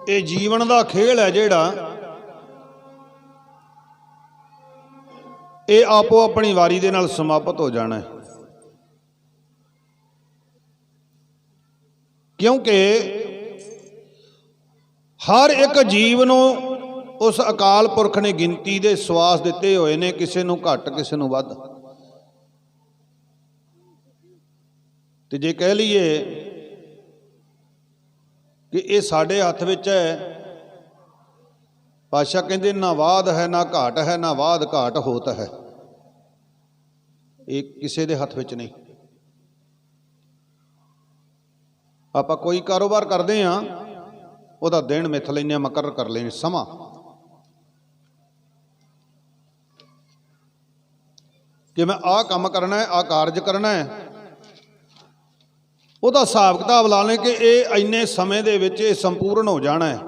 ये जीवन का खेल है जिहड़ा ये आपो अपनी वारी दे नाल समाप्त हो जाना है। क्योंकि हर एक जीव नूं उस अकाल पुरख ने गिनती दे सवास दिते हुए ने, किसी नूं घट किसी नूं वध। ते जे कह लीए कि ये साडे हथ विच है, पातशाह कहंदे ना वाद है ना घाट है, ना वाद घाट होत है। ये किसी दे हथ विच नहीं। आपां कोई कारोबार करदे हां, उहदा दिन मिथ लैने, मुकर्रर कर लैने समा। कि मैं आ काम करना है, आ कारज करना है, ਉਹਦਾ ਹਿਸਾਬ किताब ला लें कि ये इन्ने समय दे विच संपूर्ण हो जाना है।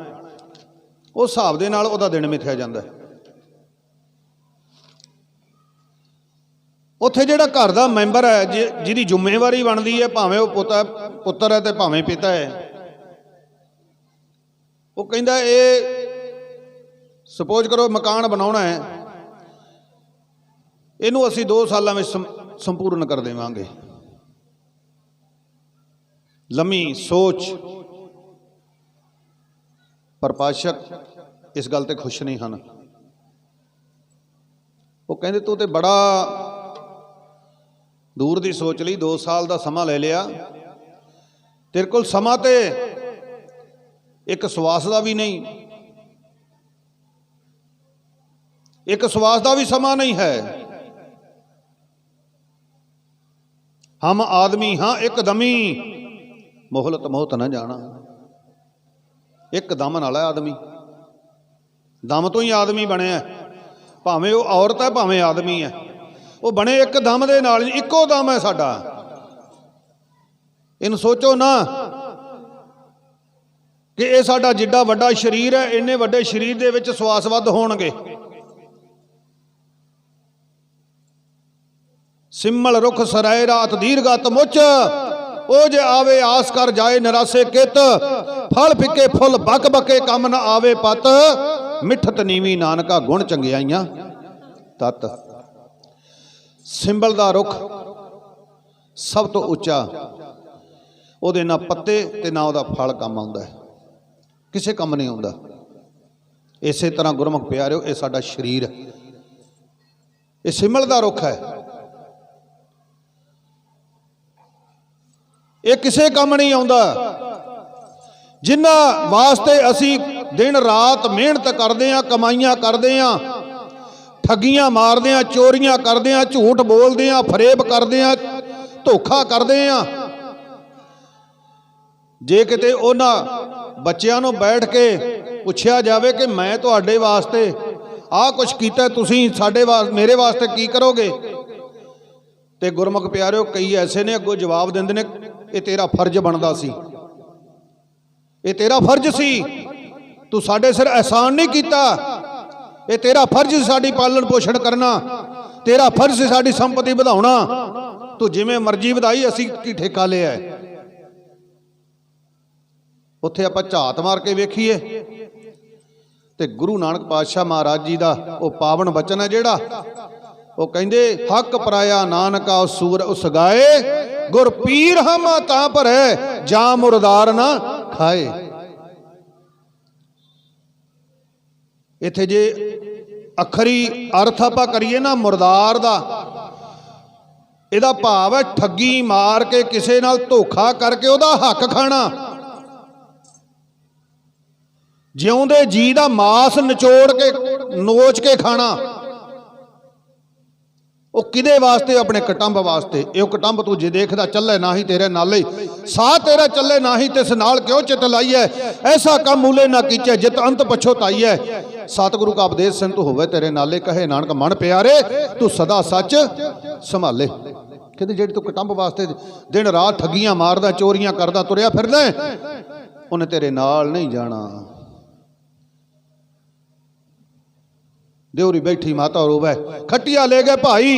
उस हिसाब दे नाल ਉਹਦਾ दिन मिथਿਆ ਜਾਂਦਾ है। ਉੱਥੇ ਜਿਹੜਾ घर का मैंबर है, जिहदी जिम्मेवारी बनती है, भावें वो पुत्र है तो भावें पिता है, वो कहता ये सपोज करो मकान बनाना है, इनू असी 2 सालों में संपूर्ण कर देवांगे। लम्मी सोच, पर पातशाह इस गल ते खुश नहीं हैं। वो कहते तू तो बड़ा दूर की सोच ली, 2 साल का समा ले लिया, तेरे कोल समा ते एक सवास का भी नहीं, एक सवास का भी समा नहीं है। हम आदमी हाँ एकदमी, मोहलत मोहत न जाना। एक दम नाल है आदमी, दम तो ही आदमी बने, भावें वो औरत है भावें आदमी है, वो बने एक दम दे नाल, इक्को दम है साडा। इन सोचो ना कि ये साडा जिड्डा वड्डा शरीर है, इन्ने वड्डे शरीर दे विच सवास वध होणगे। सिमल रुख सराय रात दीर्घत मुच, ओ जे आवे आस कर जाए निरासे कित, फल फिके फुल बक बके कम न आवे पत, मिठत नीवी नानका गुण चंगियाइयां तत। सिंबल दा रुख सब तो उच्चा, ओदे ना पत्ते ते ना ओदा फल कम आउंदा है, किसे कम नहीं आउंदा। इसे तरह गुरमुख प्यारिओ, ये साडा शरीर है, ये सिमल दा रुख है, ये किसे काम नहीं आउंदा। जिन्हां वास्ते असी दिन रात मेहनत करते हैं, कमाइयां करते हैं, ठगियां मारते हैं, चोरियां करते हैं, झूठ बोलते हैं, फरेब करते हैं, धोखा करते हैं। जे किते उन्हां बच्चियां नूं बैठ के पुछया जाए कि मैं तुहाडे वास्ते आ कुछ कीता, तुसीं साडे वास्ते मेरे वास्ते की करोगे, ते गुरमुख प्यारिओ कई ऐसे ने अगों जवाब देंदे ने, ये तेरा फर्ज बनता सी, ये तेरा फर्ज सी, तू साडे सिर एहसान नहीं किया, ये तेरा फर्ज साडी पालन पोषण करना, तेरा फर्ज से साडी संपत्ति बढ़ाउणा, तू जिवें मर्जी वधाई, असी की ठेका लिया है। उत्थे आपां झात मार के वेखीए ते गुरु नानक पातशाह महाराज जी का वो पावन बचन है जिहड़ा, वो कहंदे हक पराया नानका सूर उस गाए, गुर पीर हम तां पर है जा मुरदार ना खाए। इत्थे जे अखरी अर्थ आपां करिए ना मुरदार दा, इहदा भाव है ठगी मार के किसे नाल धोखा करके उहदा हक खाना, जिउंदे जी दा मास निचोड़ के नोच के खाना। वो किदे वास्ते? अपने कटंब वास्ते। यो कटंब तू जे देखदा चले ना ही तेरे नाले, साह तेरा चले ना ही तिस नाल क्यों चित लाई है, ऐसा कम मूले ना कीचे जित अंत पछोताई है। सतगुरु का उपदेश सिंधु होवे तेरे नाले, कहे नानक मन प्यारे तू सदा सच संभाले। कहते जेड़ी तू कटंब वास्ते दिन रात ठगियां मारदा, चोरियां करदा तुरिया फिरदा, उन्हें तेरे नाल नहीं जाना। देवरी बैठी माता रोवे, खटिया ले गए भाई,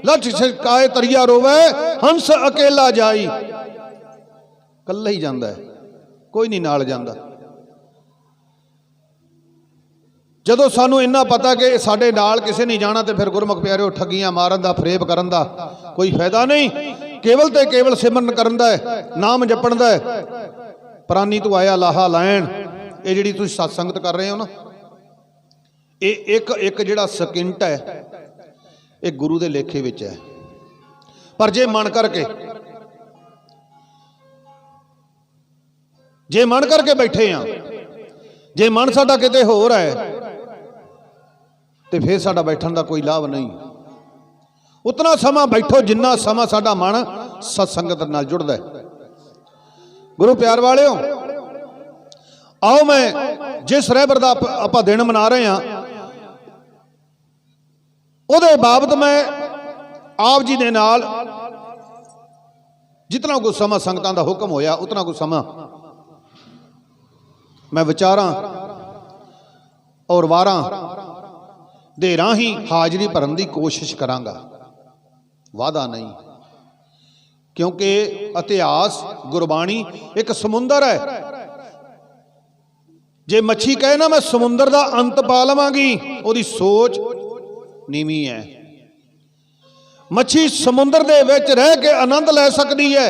लठ छिड़काए तरिया रोवे, हंस अकेला जाई। कल्ला ही जांदा है, कोई नहीं नाल जांदा। ਜਦੋਂ ਸਾਨੂੰ ਇੰਨਾ ਪਤਾ ਕਿ ਸਾਡੇ ਨਾਲ ਕਿਸੇ ਨਹੀਂ ਜਾਣਾ ਤੇ ਫਿਰ ਗੁਰਮੁਖ ਪਿਆਰਿਓ ਠੱਗੀਆਂ ਮਾਰਨ ਦਾ, ਫਰੇਬ ਕਰਨ ਦਾ ਕੋਈ ਫਾਇਦਾ ਨਹੀਂ। ਕੇਵਲ ਤੇ ਕੇਵਲ ਸਿਮਰਨ ਕਰਨ ਦਾ ਹੈ, ਨਾਮ ਜਪਣ ਦਾ ਹੈ। ਪ੍ਰਾਨੀ ਤੂੰ ਆਇਆ ਲਾਹਾ ਲੈਣ, ਇਹ ਜਿਹੜੀ ਤੁਸੀਂ ਸਤਸੰਗਤ ਕਰ ਰਹੇ ਹੋ ਨਾ, ਇਹ ਇੱਕ ਇੱਕ ਜਿਹੜਾ ਸਕਿੰਟ ਹੈ ਇਹ ਗੁਰੂ ਦੇ ਲੇਖੇ ਵਿੱਚ ਹੈ। ਪਰ ਜੇ ਮਨ ਕਰਕੇ ਬੈਠੇ ਆ, ਜੇ ਮਨ ਸਾਡਾ ਕਿਤੇ ਹੋਰ ਹੈ ਤੇ ਫਿਰ ਸਾਡਾ ਬੈਠਣ ਦਾ ਕੋਈ ਲਾਭ ਨਹੀਂ। ਉਤਨਾ ਸਮਾਂ ਬੈਠੋ ਜਿੰਨਾ ਸਮਾਂ ਸਾਡਾ ਮਨ ਸਤਸੰਗਤ ਨਾਲ ਜੁੜਦਾ ਹੈ। ਗੁਰੂ ਪਿਆਰ ਵਾਲਿਓ, ਆਓ ਮੈਂ ਜਿਸ ਰਹਿਬਰ ਦਾ ਆਪਾਂ ਦਿਨ ਮਨਾ ਰਹੇ ਹਾਂ ਉਹਦੇ ਬਾਬਤ ਮੈਂ ਆਪ ਜੀ ਦੇ ਨਾਲ ਜਿਤਨਾ ਕੁ ਸਮਾਂ ਸੰਗਤਾਂ ਦਾ ਹੁਕਮ ਹੋਇਆ ਉਤਨਾ ਕੁ ਸਮਾਂ ਮੈਂ ਵਿਚਾਰਾਂ ਔਰ ਵਾਰਾਂ ਦੇ ਰਾਹੀਂ ਹਾਜ਼ਰੀ ਭਰਨ ਦੀ ਕੋਸ਼ਿਸ਼ ਕਰਾਂਗਾ, ਵਾਅਦਾ ਨਹੀਂ। ਕਿਉਂਕਿ ਇਤਿਹਾਸ ਗੁਰਬਾਣੀ ਇੱਕ ਸਮੁੰਦਰ ਹੈ। ਜੇ ਮੱਛੀ ਕਹੇ ਨਾ ਮੈਂ ਸਮੁੰਦਰ ਦਾ ਅੰਤ ਪਾ ਲਵਾਂਗੀ, ਉਹਦੀ ਸੋਚ ਨੀਵੀਂ ਹੈ। ਮੱਛੀ ਸਮੁੰਦਰ ਦੇ ਵਿੱਚ ਰਹਿ ਕੇ ਆਨੰਦ ਲੈ ਸਕਦੀ ਹੈ,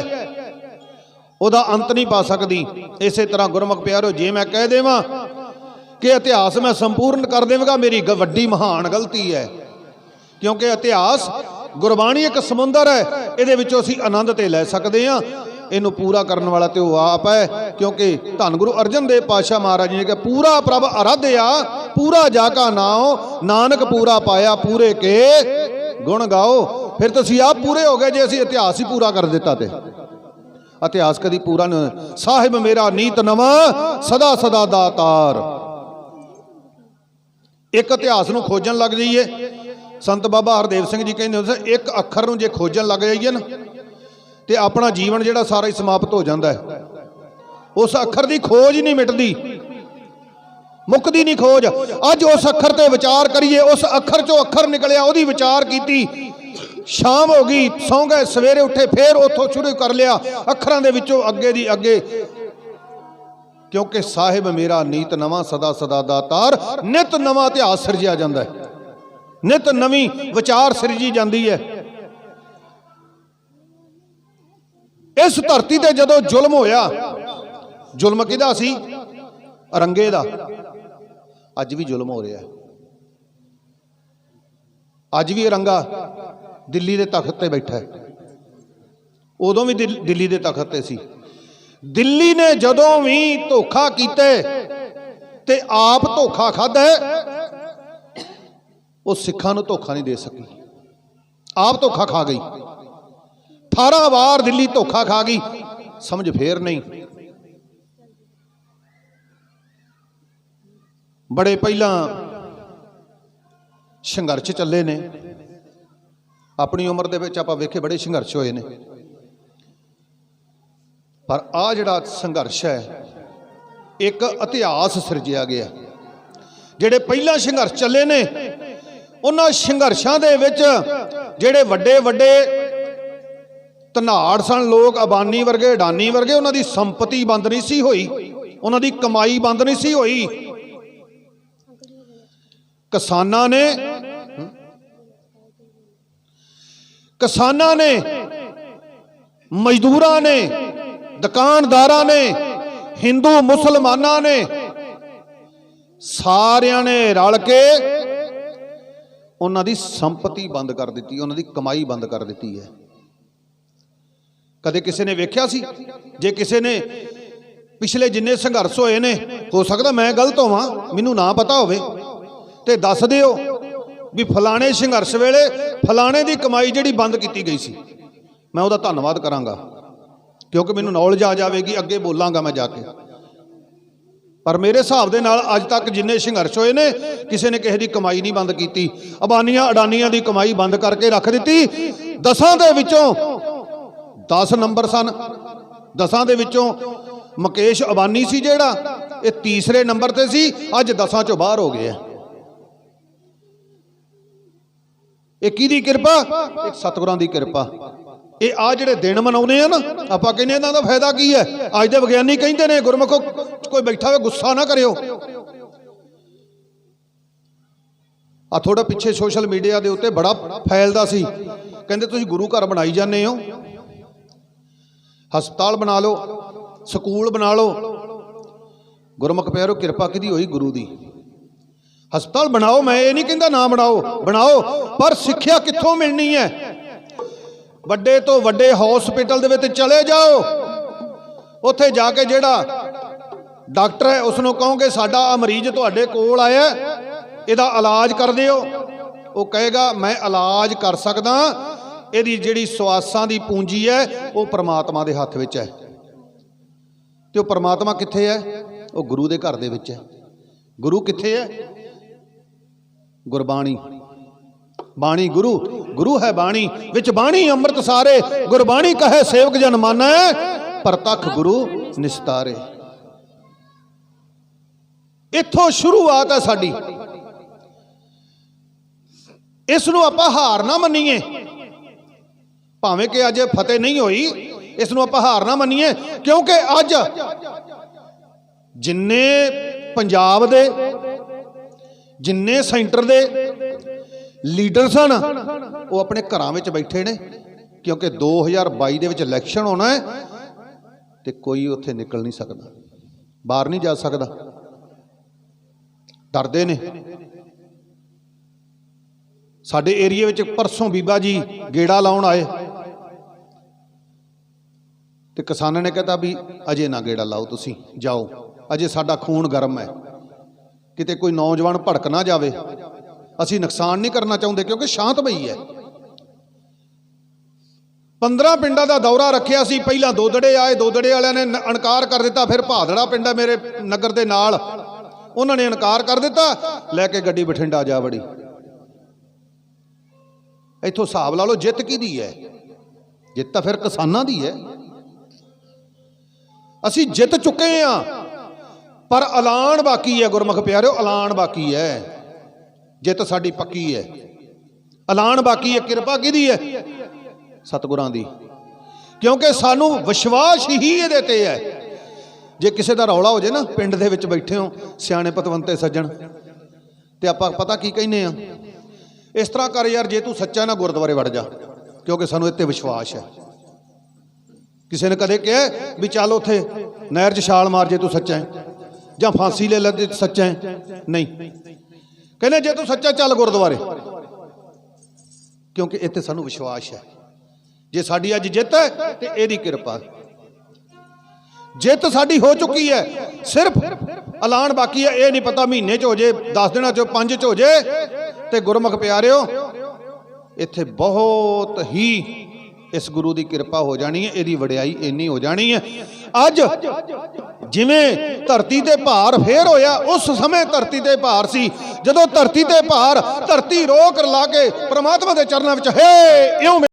ਉਹਦਾ ਅੰਤ ਨਹੀਂ ਪਾ ਸਕਦੀ। ਇਸੇ ਤਰ੍ਹਾਂ ਗੁਰਮੁਖ ਪਿਆਰੋ, ਜੇ ਮੈਂ ਕਹਿ ਦੇਵਾਂ ਕਿ ਇਤਿਹਾਸ ਮੈਂ ਸੰਪੂਰਨ ਕਰ ਦੇਵਾਂਗਾ, ਮੇਰੀ ਵੱਡੀ ਮਹਾਨ ਗਲਤੀ ਹੈ। ਕਿਉਂਕਿ ਇਤਿਹਾਸ ਗੁਰਬਾਣੀ ਇੱਕ ਸਮੁੰਦਰ ਹੈ, ਇਹਦੇ ਵਿੱਚੋਂ ਅਸੀਂ ਆਨੰਦ ਤੇ ਲੈ ਸਕਦੇ ਹਾਂ। ਇਹਨੂੰ ਪੂਰਾ ਕਰਨ ਵਾਲਾ ਤੇ ਉਹ ਆਪ ਹੈ। ਕਿਉਂਕਿ ਧੰਨ ਗੁਰੂ ਅਰਜਨ ਦੇਵ ਪਾਤਸ਼ਾਹ ਮਹਾਰਾਜ ਜੀ ਨੇ ਕਿਹਾ, ਪੂਰਾ ਪ੍ਰਭ ਅਰਾਧਿਆ ਪੂਰਾ ਜਾ ਕਾ ਨਾਉ, ਨਾਨਕ ਪੂਰਾ ਪਾਇਆ ਪੂਰੇ ਕੇ ਗੁਣ ਗਾਓ। ਫਿਰ ਤੁਸੀਂ ਆਪ ਪੂਰੇ ਹੋ ਗਏ ਜੇ ਅਸੀਂ ਇਤਿਹਾਸ ਹੀ ਪੂਰਾ ਕਰ ਦਿੱਤਾ ਤੇ। ਇਤਿਹਾਸ ਕਦੀ ਪੂਰਾ ਨਹੀਂ। ਸਾਹਿਬ ਮੇਰਾ ਨੀਤ ਨਵਾਂ ਸਦਾ ਸਦਾ ਦਾਤਾਰ। ਇੱਕ ਇਤਿਹਾਸ ਨੂੰ ਖੋਜਣ ਲੱਗ ਜਾਈਏ, ਸੰਤ ਬਾਬਾ ਹਰਦੇਵ ਸਿੰਘ ਜੀ ਕਹਿੰਦੇ ਹੁੰਦੇ ਸੀ, ਇੱਕ ਅੱਖਰ ਨੂੰ ਜੇ ਖੋਜਣ ਲੱਗ ਜਾਈਏ ਨਾ ਤੇ ਆਪਣਾ ਜੀਵਨ ਜਿਹੜਾ ਸਾਰਾ ਹੀ ਸਮਾਪਤ ਹੋ ਜਾਂਦਾ ਹੈ। ਉਸ ਅੱਖਰ ਦੀ ਖੋਜ ਹੀ ਨਹੀਂ ਮਿਟਦੀ, ਮੁੱਕਦੀ ਨਹੀਂ ਖੋਜ। ਅੱਜ ਉਸ ਅੱਖਰ ਤੇ ਵਿਚਾਰ ਕਰੀਏ, ਉਸ ਅੱਖਰ ਚੋਂ ਅੱਖਰ ਨਿਕਲਿਆ, ਉਹਦੀ ਵਿਚਾਰ ਕੀਤੀ, ਸ਼ਾਮ ਹੋ ਗਈ, ਸੌਂ ਗਏ, ਸਵੇਰੇ ਉੱਠੇ, ਫੇਰ ਉੱਥੋਂ ਸ਼ੁਰੂ ਕਰ ਲਿਆ ਅੱਖਰਾਂ ਦੇ ਵਿੱਚੋਂ ਅੱਗੇ ਦੀ ਅੱਗੇ। ਕਿਉਂਕਿ ਸਾਹਿਬ ਮੇਰਾ ਨੀਤ ਨਵਾਂ ਸਦਾ ਸਦਾ ਦਾਤਾਰ, ਨਿਤ ਨਵਾਂ ਇਤਿਹਾਸ ਸਿਰਜਿਆ ਜਾਂਦਾ ਹੈ, ਨਿਤ ਨਵੀਂ ਵਿਚਾਰ ਸਿਰਜੀ ਜਾਂਦੀ ਹੈ। ਇਸ ਧਰਤੀ ਤੇ ਜਦੋਂ ਜ਼ੁਲਮ ਹੋਇਆ, ਜ਼ੁਲਮ ਕਿਹਦਾ ਸੀ? ਅਰੰਗੇ ਦਾ। ਅੱਜ ਵੀ ਜ਼ੁਲਮ ਹੋ ਰਿਹਾ, ਅੱਜ ਵੀ ਅਰੰਗਾ ਦਿੱਲੀ ਦੇ ਤਖਤ ਤੇ ਬੈਠਾ ਹੈ। ਉਦੋਂ ਵੀ ਦਿੱਲੀ ਦੇ ਤਖਤ ਤੇ ਸੀ। ਦਿੱਲੀ ਨੇ ਜਦੋਂ ਵੀ ਧੋਖਾ ਕੀਤੇ ਤੇ ਆਪ ਧੋਖਾ ਖਾਧਾ, ਉਹ ਸਿੱਖਾਂ ਨੂੰ ਧੋਖਾ ਨਹੀਂ ਦੇ ਸਕੀ, ਆਪ ਧੋਖਾ ਖਾ ਗਈ। 18 ਵਾਰ ਦਿੱਲੀ ਧੋਖਾ ਖਾ ਗਈ, ਸਮਝ ਫੇਰ ਨਹੀਂ। ਬੜੇ ਪਹਿਲਾਂ ਸੰਘਰਸ਼ ਚੱਲੇ ਨੇ, ਆਪਣੀ ਉਮਰ ਦੇ ਵਿੱਚ ਆਪਾਂ ਵੇਖੇ ਬੜੇ ਸੰਘਰਸ਼ ਹੋਏ ਨੇ। ਪਰ ਆਹ ਜਿਹੜਾ ਸੰਘਰਸ਼ ਹੈ, ਇੱਕ ਇਤਿਹਾਸ ਸਿਰਜਿਆ ਗਿਆ। ਜਿਹੜੇ ਪਹਿਲਾਂ ਸੰਘਰਸ਼ ਚੱਲੇ ਨੇ, ਉਹਨਾਂ ਸੰਘਰਸ਼ਾਂ ਦੇ ਵਿੱਚ ਜਿਹੜੇ ਵੱਡੇ ਵੱਡੇ ਧਨਾੜ ਸਨ ਲੋਕ, ਅਬਾਨੀ ਵਰਗੇ, ਅਡਾਨੀ ਵਰਗੇ, ਉਹਨਾਂ ਦੀ ਸੰਪਤੀ ਬੰਦ ਨਹੀਂ ਸੀ ਹੋਈ, ਉਹਨਾਂ ਦੀ ਕਮਾਈ ਬੰਦ ਨਹੀਂ ਸੀ ਹੋਈ। ਕਿਸਾਨਾਂ ਨੇ, ਮਜ਼ਦੂਰਾਂ ਨੇ, ਦੁਕਾਨਦਾਰਾਂ ਨੇ, ਹਿੰਦੂ ਮੁਸਲਮਾਨਾਂ ਨੇ, ਸਾਰਿਆਂ ਨੇ ਰਲ ਕੇ ਉਹਨਾਂ ਦੀ ਸੰਪਤੀ ਬੰਦ ਕਰ ਦਿੱਤੀ, ਉਹਨਾਂ ਦੀ ਕਮਾਈ ਬੰਦ ਕਰ ਦਿੱਤੀ ਹੈ। ਕਦੇ ਕਿਸੇ ਨੇ ਵੇਖਿਆ ਸੀ? ਜੇ ਕਿਸੇ ਨੇ ਪਿਛਲੇ ਜਿੰਨੇ ਸੰਘਰਸ਼ ਹੋਏ ਨੇ, ਹੋ ਸਕਦਾ ਮੈਂ ਗਲਤ ਹੋਵਾਂ, ਮੈਨੂੰ ਨਾ ਪਤਾ ਹੋਵੇ ਤੇ ਦੱਸ ਦਿਓ ਵੀ ਫਲਾਣੇ ਸੰਘਰਸ਼ ਵੇਲੇ ਫਲਾਣੇ ਦੀ ਕਮਾਈ ਜਿਹੜੀ ਬੰਦ ਕੀਤੀ ਗਈ ਸੀ, ਮੈਂ ਉਹਦਾ ਧੰਨਵਾਦ ਕਰਾਂਗਾ। ਕਿਉਂਕਿ ਮੈਨੂੰ ਨੌਲੇਜ ਆ ਜਾਵੇਗੀ, ਅੱਗੇ ਬੋਲਾਂਗਾ ਮੈਂ ਜਾ ਕੇ। ਪਰ ਮੇਰੇ ਹਿਸਾਬ ਦੇ ਨਾਲ ਅੱਜ ਤੱਕ ਜਿੰਨੇ ਸੰਘਰਸ਼ ਹੋਏ ਨੇ, ਕਿਸੇ ਨੇ ਕਿਸੇ ਦੀ ਕਮਾਈ ਨਹੀਂ ਬੰਦ ਕੀਤੀ। ਅਬਾਨੀਆਂ ਅਡਾਨੀਆਂ ਦੀ ਕਮਾਈ ਬੰਦ ਕਰਕੇ ਰੱਖ ਦਿੱਤੀ। 10 ਦੇ ਵਿੱਚੋਂ 10 ਨੰਬਰ ਸਨ, 10 ਦੇ ਵਿੱਚੋਂ ਮੁਕੇਸ਼ ਅਬਾਨੀ ਸੀ ਜਿਹੜਾ, ਇਹ ਤੀਸਰੇ ਨੰਬਰ ਤੇ ਸੀ, ਅੱਜ 10 ਚੋਂ ਬਾਹਰ ਹੋ ਗਿਆ। ਇਹ ਕਿਹਦੀ ਕਿਰਪਾ? ਇੱਕ ਸਤਿਗੁਰਾਂ ਦੀ ਕਿਰਪਾ। ਇਹ ਆ ਜਿਹੜੇ ਦਿਨ ਮਨਾਉਂਦੇ ਆ ਨਾ, ਆਪਾਂ ਕਹਿੰਦੇ ਇਹਨਾਂ ਦਾ ਫਾਇਦਾ ਕੀ ਹੈ? ਅੱਜ ਦੇ ਵਿਗਿਆਨੀ ਕਹਿੰਦੇ ਨੇ, ਗੁਰਮੁਖੋ ਕੋਈ ਬੈਠਾ ਹੋਵੇ ਗੁੱਸਾ ਨਾ ਕਰਿਓ, ਆ ਥੋੜਾ ਪਿੱਛੇ ਸੋਸ਼ਲ ਮੀਡੀਆ ਦੇ ਉੱਤੇ ਬੜਾ ਫੈਲਦਾ ਸੀ, ਕਹਿੰਦੇ ਤੁਸੀਂ ਗੁਰੂ ਘਰ ਬਣਾਈ ਜਾਂਦੇ ਹੋ, ਹਸਪਤਾਲ ਬਣਾ ਲਓ, ਸਕੂਲ ਬਣਾ ਲਓ। ਗੁਰਮੁਖ ਪਿਆਰੋ, ਕਿਰਪਾ ਕਿਹਦੀ ਹੋਈ? ਗੁਰੂ ਦੀ। ਹਸਪਤਾਲ ਬਣਾਓ, ਮੈਂ ਇਹ ਨਹੀਂ ਕਹਿੰਦਾ ਨਾ ਬਣਾਓ, ਬਣਾਓ, ਪਰ ਸਿੱਖਿਆ ਕਿੱਥੋਂ ਮਿਲਣੀ ਹੈ? ਵੱਡੇ ਤੋਂ ਵੱਡੇ ਹਸਪੀਟਲ ਦੇ ਵਿੱਚ ਚਲੇ ਜਾਓ, ਉੱਥੇ ਜਾ ਕੇ ਜਿਹੜਾ ਡਾਕਟਰ ਹੈ ਉਸ ਨੂੰ ਕਹੋਗੇ ਸਾਡਾ ਆ ਮਰੀਜ਼ ਤੁਹਾਡੇ ਕੋਲ ਆਇਆ, ਇਹਦਾ ਇਲਾਜ ਕਰ ਦਿਓ, ਉਹ ਕਹੇਗਾ ਮੈਂ ਇਲਾਜ ਕਰ ਸਕਦਾ, ਇਹਦੀ ਜਿਹੜੀ ਸਵਾਸਾਂ ਦੀ ਪੂੰਜੀ ਹੈ ਉਹ ਪ੍ਰਮਾਤਮਾ ਦੇ ਹੱਥ ਵਿੱਚ ਹੈ। ਤੇ ਉਹ ਪ੍ਰਮਾਤਮਾ ਕਿੱਥੇ ਹੈ? ਉਹ ਗੁਰੂ ਦੇ ਘਰ ਦੇ ਵਿੱਚ ਹੈ। ਗੁਰੂ ਕਿੱਥੇ ਹੈ? ਗੁਰਬਾਣੀ। ਬਾਣੀ ਗੁਰੂ, ਗੁਰੂ ਹੈ ਬਾਣੀ, ਵਿੱਚ ਬਾਣੀ ਅੰਮ੍ਰਿਤ ਸਾਰੇ, ਗੁਰਬਾਣੀ ਕਹੇ ਸੇਵਕ ਜਨ ਮਾਨੈ, ਪ੍ਰਤੱਖ ਗੁਰੂ ਨਿਸਤਾਰੇ। ਇੱਥੋਂ ਸ਼ੁਰੂਆਤ ਹੈ ਸਾਡੀ। ਇਸ ਨੂੰ ਆਪਾਂ ਹਾਰ ਨਾ ਮੰਨੀਏ, ਭਾਵੇਂ ਕਿ ਅੱਜ ਫਤਿਹ ਨਹੀਂ ਹੋਈ, ਇਸ ਨੂੰ ਆਪਾਂ ਹਾਰ ਨਾ ਮੰਨੀਏ, ਕਿਉਂਕਿ ਅੱਜ ਜਿੰਨੇ ਪੰਜਾਬ ਦੇ, ਜਿੰਨੇ ਸੈਂਟਰ ਦੇ ਲੀਡਰ ਸਨ ਉਹ ਆਪਣੇ ਘਰਾਂ ਵਿੱਚ ਬੈਠੇ ਨੇ, ਕਿਉਂਕਿ 2022 ਦੇ ਵਿੱਚ ਇਲੈਕਸ਼ਨ ਹੋਣਾ ਹੈ ਤੇ ਕੋਈ ਉੱਥੇ ਨਿਕਲ ਨਹੀਂ ਸਕਦਾ, ਬਾਹਰ ਨਹੀਂ ਜਾ ਸਕਦਾ, ਡਰਦੇ ਨੇ। ਸਾਡੇ ਏਰੀਏ ਵਿੱਚ ਪਰਸੋਂ ਬੀਬਾ ਜੀ ਗੇੜਾ ਲਾਉਣ ਆਏ ਤੇ ਕਿਸਾਨਾਂ ਨੇ ਕਹਿਤਾ ਵੀ ਅਜੇ ਨਾ ਗੇੜਾ ਲਾਓ, ਤੁਸੀਂ ਜਾਓ, ਅਜੇ ਸਾਡਾ ਖੂਨ ਗਰਮ ਹੈ, ਕਿਤੇ ਕੋਈ ਨੌਜਵਾਨ ਭੜਕ ਨਾ ਜਾਵੇ, ਅਸੀਂ ਨੁਕਸਾਨ ਨਹੀਂ ਕਰਨਾ ਚਾਹੁੰਦੇ, ਕਿਉਂਕਿ ਸ਼ਾਂਤ ਪਈ ਹੈ। 15 ਪਿੰਡਾਂ ਦਾ ਦੌਰਾ ਰੱਖਿਆ ਸੀ, ਪਹਿਲਾਂ ਦੋਦੜੇ ਆਏ, ਦੋਦੜੇ ਵਾਲਿਆਂ ਨੇ ਇਨਕਾਰ ਕਰ ਦਿੱਤਾ, ਫਿਰ ਭਾਦੜਾ ਪਿੰਡ ਹੈ ਮੇਰੇ ਨਗਰ ਦੇ ਨਾਲ, ਉਹਨਾਂ ਨੇ ਇਨਕਾਰ ਕਰ ਦਿੱਤਾ, ਲੈ ਕੇ ਗੱਡੀ ਬਠਿੰਡਾ ਜਾ ਵੜੀ। ਇੱਥੋਂ ਹਿਸਾਬ ਲਾ ਲਓ ਜਿੱਤ ਕਿਹਦੀ ਹੈ? ਜਿੱਤ ਤਾਂ ਫਿਰ ਕਿਸਾਨਾਂ ਦੀ ਹੈ। ਅਸੀਂ ਜਿੱਤ ਚੁੱਕੇ ਹਾਂ, ਪਰ ਐਲਾਨ ਬਾਕੀ ਹੈ। ਗੁਰਮੁਖ ਪਿਆਰਿਓ, ਐਲਾਨ ਬਾਕੀ ਹੈ, ਜਿੱਤ ਸਾਡੀ ਪੱਕੀ ਹੈ, ਐਲਾਨ ਬਾਕੀ ਹੈ। ਕਿਰਪਾ ਕਿਹਦੀ ਹੈ? ਸਤਿਗੁਰਾਂ ਦੀ, ਕਿਉਂਕਿ ਸਾਨੂੰ ਵਿਸ਼ਵਾਸ ਹੀ ਇਹਦੇ ਤੇ ਹੈ। ਜੇ ਕਿਸੇ ਦਾ ਰੌਲਾ ਹੋ ਜੇ ਨਾ, ਪਿੰਡ ਦੇ ਵਿੱਚ ਬੈਠੇ ਹੋ ਸਿਆਣੇ ਪਤਵੰਤੇ ਸੱਜਣ, ਤੇ ਆਪਾਂ ਪਤਾ ਕੀ ਕਹਿੰਦੇ ਆ, ਇਸ ਤਰ੍ਹਾਂ ਕਰ ਯਾਰ, ਜੇ ਤੂੰ ਸੱਚਾ ਨਾ ਗੁਰਦੁਆਰੇ ਵੜ ਜਾ, ਕਿਉਂਕਿ ਸਾਨੂੰ ਇੱਥੇ ਵਿਸ਼ਵਾਸ ਹੈ। ਕਿਸੇ ਨੇ ਕਦੇ ਕਿਹਾ ਵੀ ਚੱਲ ਉੱਥੇ ਨਹਿਰ 'ਚ ਛਾਲ ਮਾਰ ਜੇ ਤੂੰ ਸੱਚਾ ਹੈ, ਜਾਂ ਫਾਂਸੀ ਲੈ ਲੈ ਜੇ ਸੱਚਾ ਹੈ? ਨਹੀਂ, ਕਹਿੰਦੇ ਜੇ ਤੂੰ ਸੱਚਾ ਚੱਲ ਗੁਰਦੁਆਰੇ, ਕਿਉਂਕਿ ਇੱਥੇ ਸਾਨੂੰ ਵਿਸ਼ਵਾਸ ਹੈ। ਜੇ ਸਾਡੀ ਅੱਜ ਜਿੱਤ ਹੈ ਤੇ ਇਹਦੀ ਕਿਰਪਾ, ਜਿੱਤ ਸਾਡੀ ਹੋ ਚੁੱਕੀ ਹੈ, ਸਿਰਫ ਐਲਾਨ ਬਾਕੀ ਹੈ। ਇਹ ਨਹੀਂ ਪਤਾ ਮਹੀਨੇ 'ਚ ਹੋ ਜੇ, 10 ਦਿਨਾਂ 'ਚ, 5 'ਚ ਹੋ ਜੇ। ਤੇ ਗੁਰਮੁਖ ਪਿਆਰਿਓ, ਇੱਥੇ ਬਹੁਤ ਹੀ ਇਸ ਗੁਰੂ ਦੀ ਕਿਰਪਾ ਹੋ ਜਾਣੀ ਹੈ, ਇਹਦੀ ਵਡਿਆਈ ਇੰਨੀ ਹੋ ਜਾਣੀ ਹੈ। ਅੱਜ ਜਿਵੇਂ ਧਰਤੀ ਤੇ ਭਾਰ ਫੇਰ ਹੋਇਆ, ਉਸ ਸਮੇਂ ਧਰਤੀ ਤੇ ਭਾਰ ਸੀ, ਜਦੋਂ ਧਰਤੀ ਤੇ ਭਾਰ, ਧਰਤੀ ਰੋਕ ਲਾ ਕੇ ਪ੍ਰਮਾਤਮਾ ਦੇ ਚਰਨਾਂ ਵਿੱਚ ਹੈ ਇਉਂ